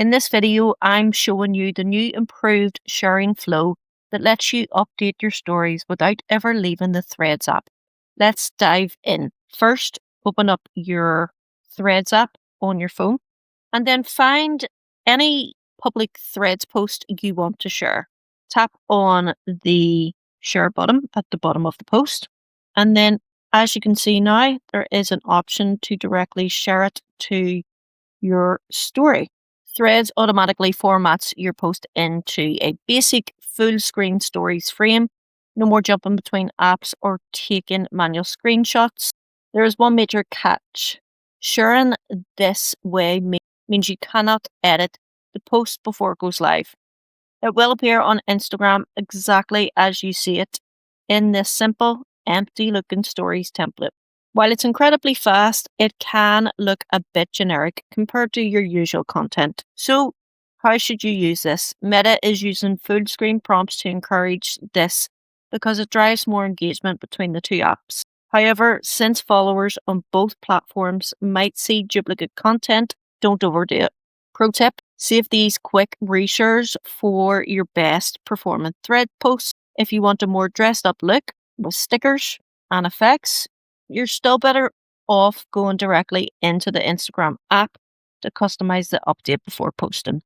In this video, I'm showing you the new improved sharing flow that lets you update your stories without ever leaving the Threads app. Let's dive in. First, open up your Threads app on your phone and then find any public Threads post you want to share. Tap on the share button at the bottom of the post, and then as you can see now, there is an option to directly share it to your story. Threads automatically formats your post into a basic full screen stories frame. No more jumping between apps or taking manual screenshots. There is one major catch. Sharing this way means you cannot edit the post before it goes live. It will appear on Instagram exactly as you see it in this simple, empty looking stories template. While it's incredibly fast, it can look a bit generic compared to your usual content. So, how should you use this? Meta is using full screen prompts to encourage this because it drives more engagement between the two apps. However, since followers on both platforms might see duplicate content, don't overdo it. Pro tip, save these quick reshares for your best performing thread posts. If you want a more dressed up look with stickers and effects, you're still better off going directly into the Instagram app to customize the update before posting.